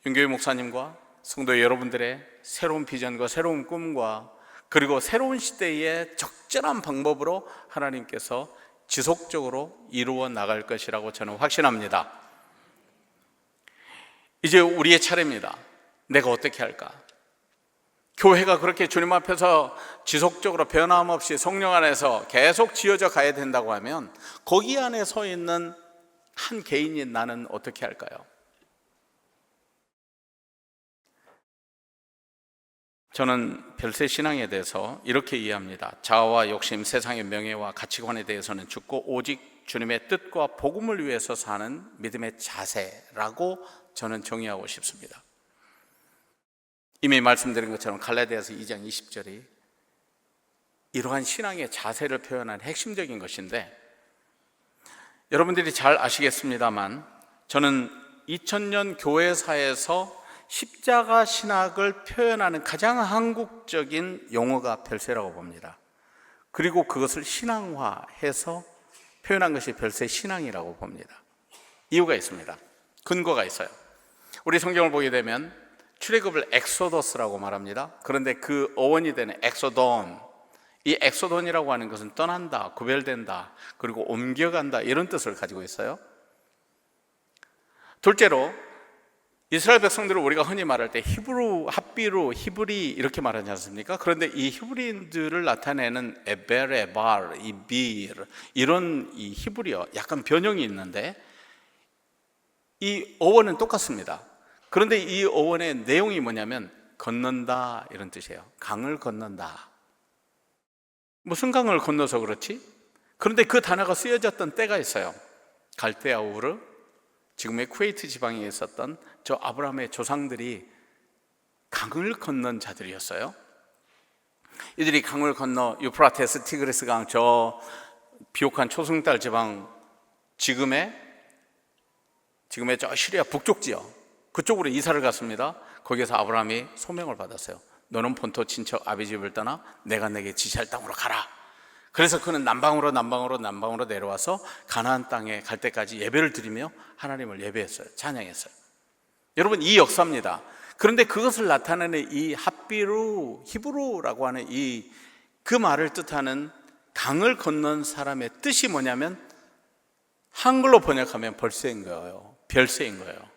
윤교희 목사님과 성도 여러분들의 새로운 비전과 새로운 꿈과 그리고 새로운 시대의 적절한 방법으로 하나님께서 지속적으로 이루어 나갈 것이라고 저는 확신합니다. 이제 우리의 차례입니다. 내가 어떻게 할까? 교회가 그렇게 주님 앞에서 지속적으로 변함없이 성령 안에서 계속 지어져 가야 된다고 하면 거기 안에 서 있는 한 개인인 나는 어떻게 할까요? 저는 별세 신앙에 대해서 이렇게 이해합니다. 자아와 욕심, 세상의 명예와 가치관에 대해서는 죽고 오직 주님의 뜻과 복음을 위해서 사는 믿음의 자세라고 저는 정의하고 싶습니다. 이미 말씀드린 것처럼 갈라디아서 2장 20절이 이러한 신앙의 자세를 표현한 핵심적인 것인데, 여러분들이 잘 아시겠습니다만 저는 2000년 교회사에서 십자가 신학을 표현하는 가장 한국적인 용어가 별세라고 봅니다. 그리고 그것을 신앙화해서 표현한 것이 별세 신앙이라고 봅니다. 이유가 있습니다. 근거가 있어요. 우리 성경을 보게 되면 출애굽을 엑소더스라고 말합니다. 그런데 그 어원이 되는 엑소돈, 이 엑소돈이라고 하는 것은 떠난다, 구별된다, 그리고 옮겨간다, 이런 뜻을 가지고 있어요. 둘째로 이스라엘 백성들을 우리가 흔히 말할 때 히브루, 핫비루, 히브리 이렇게 말하지 않습니까? 그런데 이 히브리인들을 나타내는 에벨, 에발, 이빌 이런 이 히브리어 약간 변형이 있는데 이 어원은 똑같습니다. 그런데 이 어원의 내용이 뭐냐면 건넌다 이런 뜻이에요. 강을 건넌다. 무슨 강을 건너서 그렇지? 그런데 그 단어가 쓰여졌던 때가 있어요. 갈대아 우르, 지금의 쿠웨이트 지방에 있었던 저 아브라함의 조상들이 강을 건넌 자들이었어요. 이들이 강을 건너 유프라테스 티그리스 강, 저 비옥한 초승달 지방, 지금의 저 시리아 북쪽 지역, 그쪽으로 이사를 갔습니다. 거기에서 아브라함이 소명을 받았어요. 너는 본토 친척 아비 집을 떠나 내가 내게 지시할 땅으로 가라. 그래서 그는 남방으로 내려와서 가나안 땅에 갈 때까지 예배를 드리며 하나님을 예배했어요. 찬양했어요. 여러분, 이 역사입니다. 그런데 그것을 나타내는 이 핫비루, 히브루라고 하는 그 말을 뜻하는 강을 건넌 사람의 뜻이 뭐냐면 한글로 번역하면 벌새인 거예요. 별새인 거예요.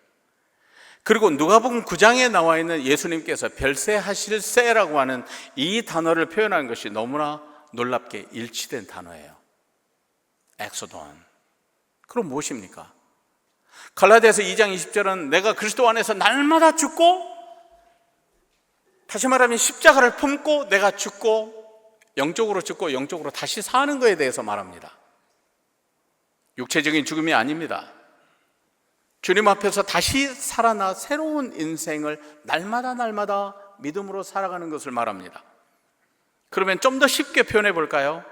그리고 누가복음 9장에 나와 있는 예수님께서 별새하실 새라고 하는 이 단어를 표현한 것이 너무나 놀랍게 일치된 단어예요. 엑소돈. 그럼 무엇입니까? 갈라디아서 2장 20절은 내가 그리스도 안에서 날마다 죽고, 다시 말하면 십자가를 품고 내가 죽고 영적으로 죽고 영적으로 다시 사는 것에 대해서 말합니다. 육체적인 죽음이 아닙니다. 주님 앞에서 다시 살아나 새로운 인생을 날마다 믿음으로 살아가는 것을 말합니다. 그러면 좀 더 쉽게 표현해 볼까요?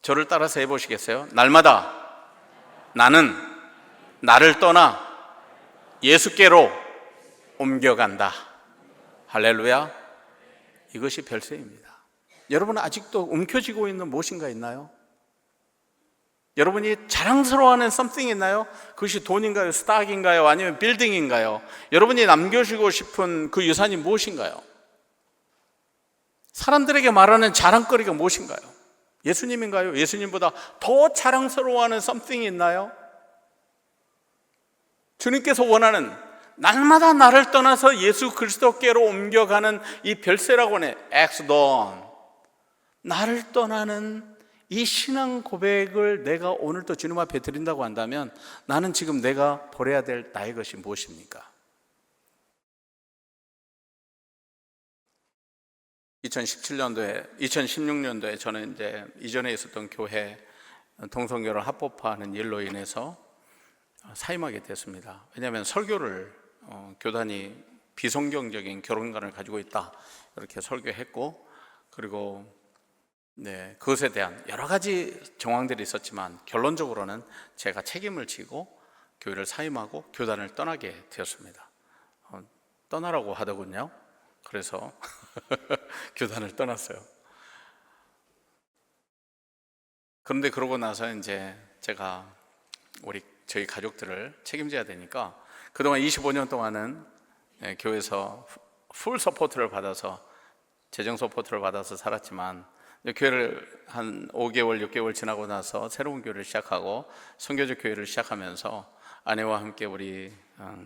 저를 따라서 해보시겠어요? 날마다 나는 나를 떠나 예수께로 옮겨간다. 할렐루야. 이것이 별세입니다. 여러분, 아직도 움켜쥐고 있는 무엇인가 있나요? 여러분이 자랑스러워하는 something 있나요? 그것이 돈인가요? 스탁인가요? 아니면 빌딩인가요? 여러분이 남겨주고 싶은 그 유산이 무엇인가요? 사람들에게 말하는 자랑거리가 무엇인가요? 예수님인가요? 예수님보다 더 자랑스러워하는 something이 있나요? 주님께서 원하는 날마다 나를 떠나서 예수 그리스도께로 옮겨가는 이 별세라고 하는 엑스돈, 나를 떠나는 이 신앙 고백을 내가 오늘 또 주님 앞에 드린다고 한다면 나는 지금 내가 버려야 될 나의 것이 무엇입니까? 2016년도에 저는 이제 이전에 있었던 교회 동성결혼 합법화하는 일로 인해서 사임하게 됐습니다. 왜냐하면 설교를 교단이 비성경적인 결혼관을 가지고 있다 이렇게 설교했고, 그리고 그것에 대한 여러 가지 정황들이 있었지만 결론적으로는 제가 책임을 지고 교회를 사임하고 교단을 떠나게 되었습니다. 떠나라고 하더군요. 그래서 교단을 떠났어요. 그런데 그러고 나서 이제 제가 저희 가족들을 책임져야 되니까 그동안 25년 동안은 교회에서 풀 서포트를 받아서, 재정 서포트를 받아서 살았지만, 교회를 한 5개월, 6개월 지나고 나서 새로운 교회를 시작하고 선교적 교회를 시작하면서 아내와 함께 우리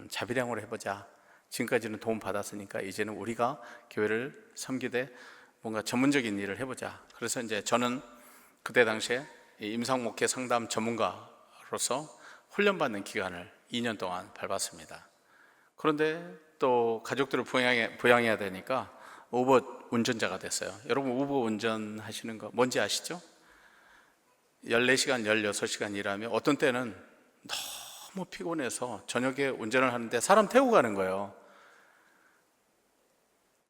자비량으로 해보자. 지금까지는 도움 받았으니까 이제는 우리가 교회를 섬기되 뭔가 전문적인 일을 해보자. 그래서 이제 저는 그때 당시에 임상목회 상담 전문가로서 훈련받는 기간을 2년 동안 밟았습니다. 그런데 또 가족들을 부양해야 되니까 우버 운전자가 됐어요. 여러분, 우버 운전하시는 거 뭔지 아시죠? 14시간, 16시간 일하면 어떤 때는 너무 피곤해서 저녁에 운전을 하는데 사람 태우고 가는 거예요.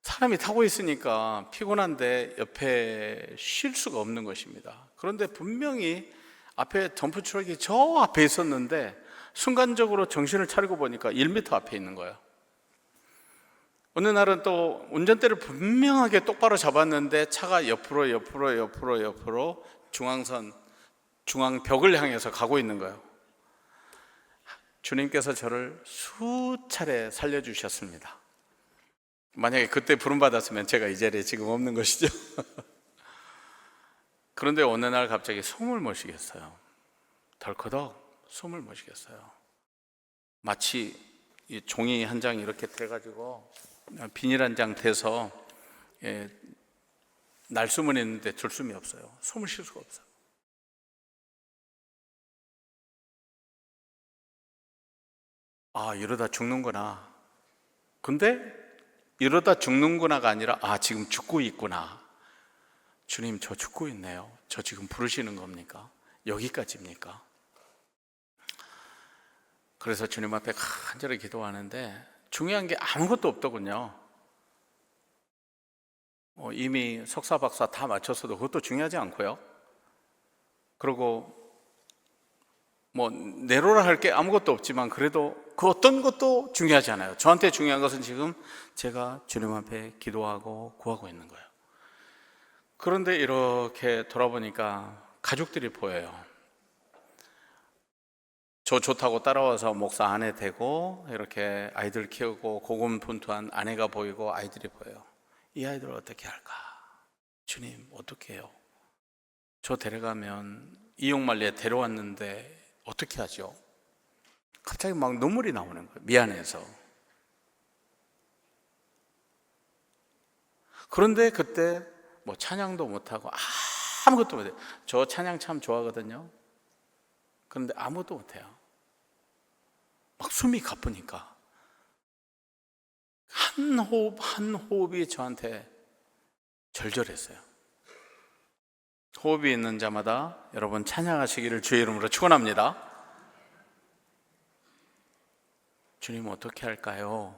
사람이 타고 있으니까 피곤한데 옆에 쉴 수가 없는 것입니다. 그런데 분명히 앞에 덤프트럭이 저 앞에 있었는데 순간적으로 정신을 차리고 보니까 1m 앞에 있는 거예요. 어느 날은 또 운전대를 분명하게 똑바로 잡았는데 차가 옆으로 중앙벽을 향해서 가고 있는 거예요. 주님께서 저를 수차례 살려주셨습니다. 만약에 그때 부름받았으면 제가 이 자리에 지금 없는 것이죠. 그런데 어느 날 갑자기 숨을 못 쉬겠어요. 덜커덕 숨을 못 쉬겠어요. 마치 이 종이 한 장 이렇게 돼가지고 비닐 한 장 대서 날숨은 있는데 들숨이 없어요. 숨을 쉴 수가 없어요. 아, 이러다 죽는구나. 근데 이러다 죽는구나가 아니라 지금 죽고 있구나. 주님, 저 죽고 있네요. 저 지금 부르시는 겁니까? 여기까지입니까? 그래서 주님 앞에 간절히 기도하는데 중요한 게 아무것도 없더군요. 이미 석사 박사 다 마쳤어도 그것도 중요하지 않고요. 그리고 내로라 할 게 아무것도 없지만 그래도 그 어떤 것도 중요하지 않아요. 저한테 중요한 것은 지금 제가 주님 앞에 기도하고 구하고 있는 거예요. 그런데 이렇게 돌아보니까 가족들이 보여요. 저 좋다고 따라와서 목사 아내 되고 이렇게 아이들 키우고 고군분투한 아내가 보이고 아이들이 보여요. 이 아이들을 어떻게 할까? 주님, 어떻게 해요? 저 데려가면 이용말리에 데려왔는데 어떻게 하죠? 갑자기 막 눈물이 나오는 거예요. 미안해서. 그런데 그때 찬양도 못하고 아무것도 못해요. 저 찬양 참 좋아하거든요. 그런데 아무것도 못해요. 막 숨이 가쁘니까 한 호흡 한 호흡이 저한테 절절했어요. 호흡이 있는 자마다 여러분 찬양하시기를 주의 이름으로 축원합니다. 주님, 어떻게 할까요?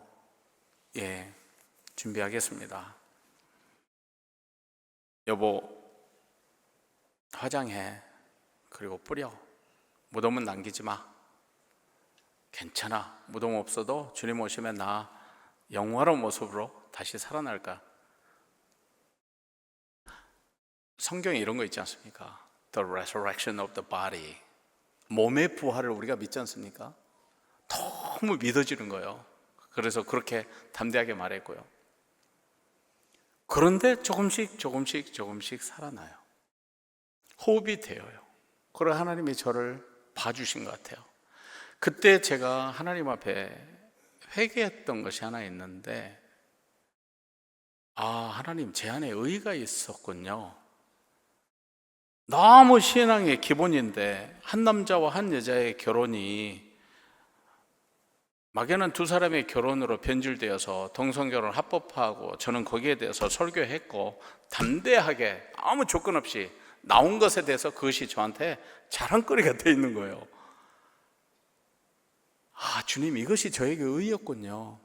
준비하겠습니다. 여보, 화장해. 그리고 뿌려. 무덤은 남기지 마. 괜찮아. 무덤 없어도 주님 오시면 나 영화로운 모습으로 다시 살아날까? 성경에 이런 거 있지 않습니까? The resurrection of the body. 몸의 부활을 우리가 믿지 않습니까? 너무 믿어지는 거예요. 그래서 그렇게 담대하게 말했고요. 그런데 조금씩 살아나요. 호흡이 되어요. 그리고 하나님이 저를 봐주신 것 같아요. 그때 제가 하나님 앞에 회개했던 것이 하나 있는데, 하나님, 제 안에 의가 있었군요. 너무 신앙의 기본인데 한 남자와 한 여자의 결혼이 막연한 두 사람의 결혼으로 변질되어서 동성결혼 합법화하고 저는 거기에 대해서 설교했고 담대하게 아무 조건 없이 나온 것에 대해서 그것이 저한테 자랑거리가 돼 있는 거예요. 주님, 이것이 저에게 의였군요.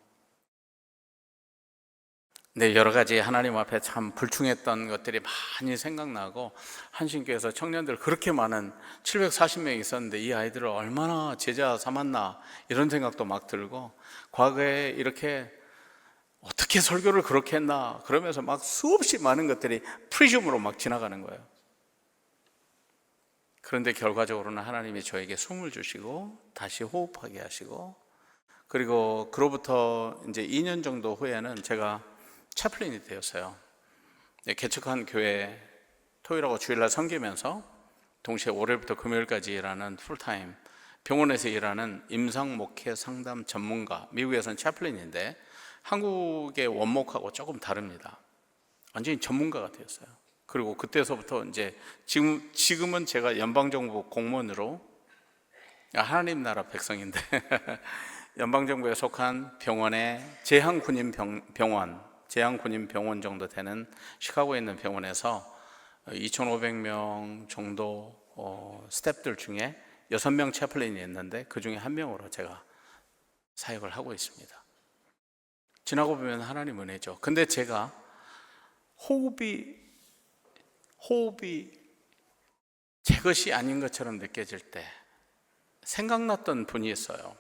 네, 여러 가지 하나님 앞에 참 불충했던 것들이 많이 생각나고, 한신교에서 청년들 그렇게 많은 740명이 있었는데 이 아이들을 얼마나 제자 삼았나 이런 생각도 막 들고, 과거에 이렇게 어떻게 설교를 그렇게 했나 그러면서 막 수없이 많은 것들이 프리즘으로 막 지나가는 거예요. 그런데 결과적으로는 하나님이 저에게 숨을 주시고 다시 호흡하게 하시고, 그리고 그로부터 이제 2년 정도 후에는 제가 채플린이 되었어요. 개척한 교회 토요일하고 주일날 섬기면서 동시에 월요일부터 금요일까지 일하는 풀타임 병원에서 일하는 임상 목회 상담 전문가, 미국에서는 채플린인데 한국의 원목하고 조금 다릅니다. 완전히 전문가가 되었어요. 그리고 그때서부터 이제 지금은 제가 연방정부 공무원으로, 하나님 나라 백성인데 연방정부에 속한 병원의 제한군인병원 정도 되는 시카고에 있는 병원에서 2,500명 정도 스태프들 중에 6명 채플린이 있는데 그 중에 한 명으로 제가 사역을 하고 있습니다. 지나고 보면 하나님 은혜죠. 근데 제가 호흡이 제 것이 아닌 것처럼 느껴질 때 생각났던 분이 있어요.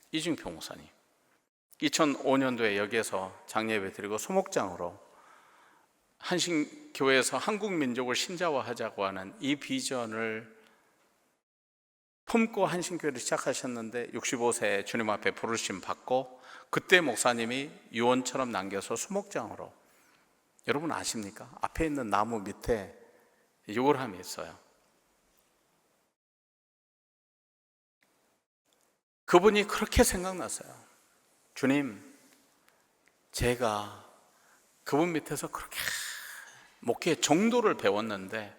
이중표 목사님. 2005년도에 여기에서 장례예배 드리고 소목장으로 한신교회에서 한국 민족을 신자화하자고 하는 이 비전을 품고 한신교회를 시작하셨는데 65세에 주님 앞에 부르심 받고 그때 목사님이 유언처럼 남겨서 소목장으로, 여러분 아십니까? 앞에 있는 나무 밑에 요람이 있어요. 그분이 그렇게 생각났어요. 주님, 제가 그분 밑에서 그렇게 목회 정도를 배웠는데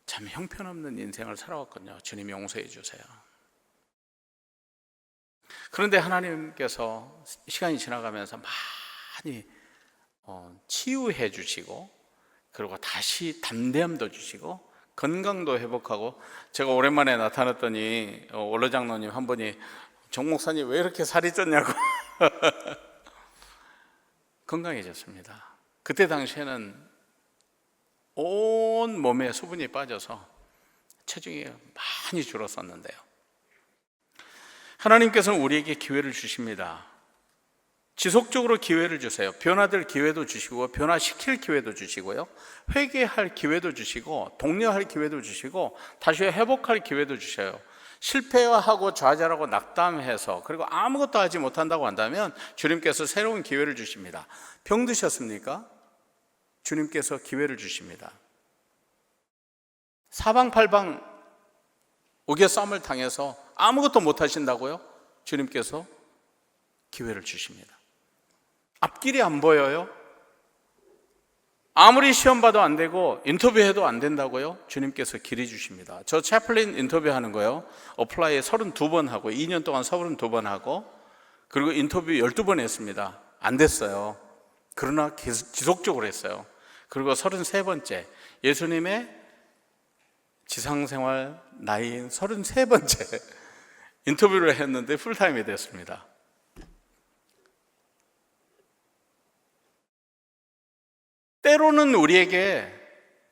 참 형편없는 인생을 살아왔거든요. 주님 용서해 주세요. 그런데 하나님께서 시간이 지나가면서 많이 치유해 주시고, 그리고 다시 담대함도 주시고 건강도 회복하고, 제가 오랜만에 나타났더니 원로 장로님 한 분이 정 목사님 왜 이렇게 살이 쪘냐고 건강해졌습니다. 그때 당시에는 온 몸에 수분이 빠져서 체중이 많이 줄었었는데요, 하나님께서는 우리에게 기회를 주십니다. 지속적으로 기회를 주세요. 변화될 기회도 주시고, 변화시킬 기회도 주시고요, 회개할 기회도 주시고, 독려할 기회도 주시고, 다시 회복할 기회도 주셔요. 실패하고 좌절하고 낙담해서 그리고 아무것도 하지 못한다고 한다면 주님께서 새로운 기회를 주십니다. 병드셨습니까? 주님께서 기회를 주십니다. 사방팔방 우겨싸움을 당해서 아무것도 못하신다고요? 주님께서 기회를 주십니다. 앞길이 안 보여요? 아무리 시험 봐도 안 되고 인터뷰해도 안 된다고요? 주님께서 길이 주십니다. 저 채플린 인터뷰하는 거요, 어플라이 32번 하고 2년 동안 32번 하고, 그리고 인터뷰 12번 했습니다. 안 됐어요. 그러나 지속적으로 했어요. 그리고 33번째, 예수님의 지상생활 나이인 33번째 인터뷰를 했는데 풀타임이 됐습니다. 때로는 우리에게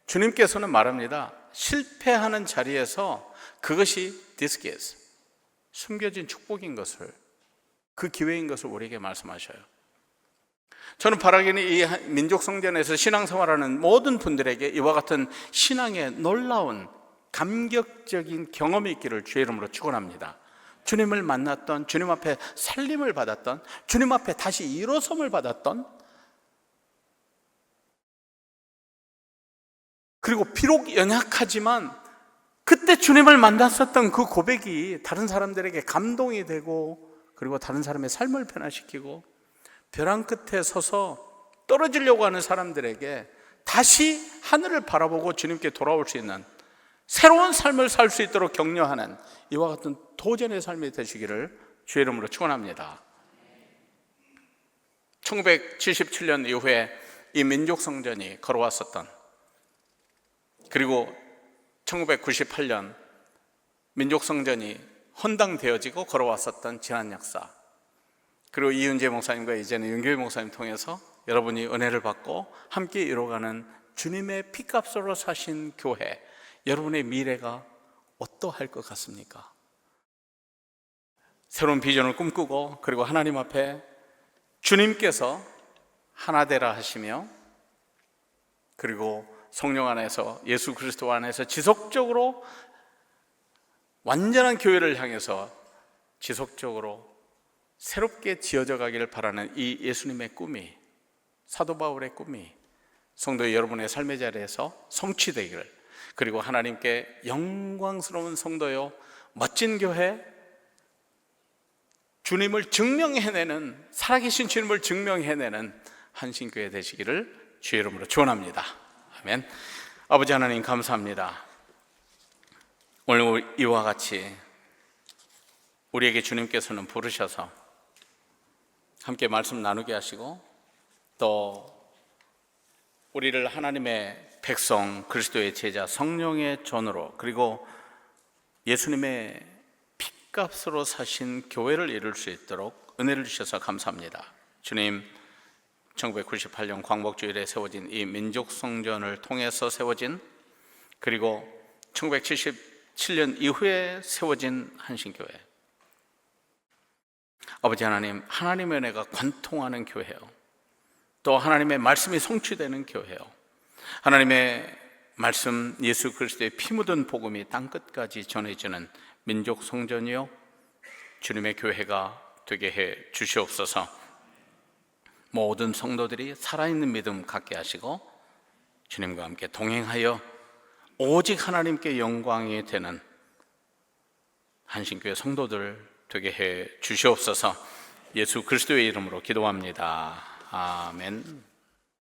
주님께서는 말합니다. 실패하는 자리에서 그것이 디스게스, 숨겨진 축복인 것을, 그 기회인 것을 우리에게 말씀하셔요. 저는 바라기는 이 민족성전에서 신앙생활하는 모든 분들에게 이와 같은 신앙의 놀라운 감격적인 경험이 있기를 주의 이름으로 축원합니다. 주님을 만났던, 주님 앞에 살림을 받았던, 주님 앞에 다시 일어섬을 받았던, 그리고 비록 연약하지만 그때 주님을 만났었던 그 고백이 다른 사람들에게 감동이 되고, 그리고 다른 사람의 삶을 변화시키고, 벼랑 끝에 서서 떨어지려고 하는 사람들에게 다시 하늘을 바라보고 주님께 돌아올 수 있는 새로운 삶을 살 수 있도록 격려하는 이와 같은 도전의 삶이 되시기를 주의 이름으로 축원합니다. 1977년 이후에 이 민족성전이 걸어왔었던, 그리고 1998년 민족성전이 헌당되어지고 걸어왔었던 지난 역사, 그리고 이윤재 목사님과 이제는 윤교희 목사님 통해서 여러분이 은혜를 받고 함께 이뤄가는 주님의 피값으로 사신 교회, 여러분의 미래가 어떠할 것 같습니까? 새로운 비전을 꿈꾸고, 그리고 하나님 앞에 주님께서 하나 되라 하시며, 그리고 성령 안에서, 예수 그리스도 안에서 지속적으로 완전한 교회를 향해서 지속적으로 새롭게 지어져 가기를 바라는 이 예수님의 꿈이, 사도 바울의 꿈이 성도 여러분의 삶의 자리에서 성취되기를, 그리고 하나님께 영광스러운 성도요, 멋진 교회, 주님을 증명해내는, 살아계신 주님을 증명해내는 한신교회 되시기를 주의 이름으로 축원합니다. 아멘. 아버지 하나님 감사합니다. 오늘 이와 같이 우리에게 주님께서는 부르셔서 함께 말씀 나누게 하시고, 또 우리를 하나님의 백성, 그리스도의 제자, 성령의 전으로, 그리고 예수님의 핏값으로 사신 교회를 이룰 수 있도록 은혜를 주셔서 감사합니다. 주님, 1998년 광복주일에 세워진 이 민족성전을 통해서 세워진, 그리고 1977년 이후에 세워진 한신교회, 아버지 하나님, 하나님의 은혜가 관통하는 교회요, 또 하나님의 말씀이 성취되는 교회요, 하나님의 말씀, 예수 그리스도의 피 묻은 복음이 땅끝까지 전해지는 민족 성전이요, 주님의 교회가 되게 해 주시옵소서. 모든 성도들이 살아있는 믿음 갖게 하시고, 주님과 함께 동행하여 오직 하나님께 영광이 되는 한신교회 성도들 되게 해 주시옵소서. 예수 그리스도의 이름으로 기도합니다. 아멘.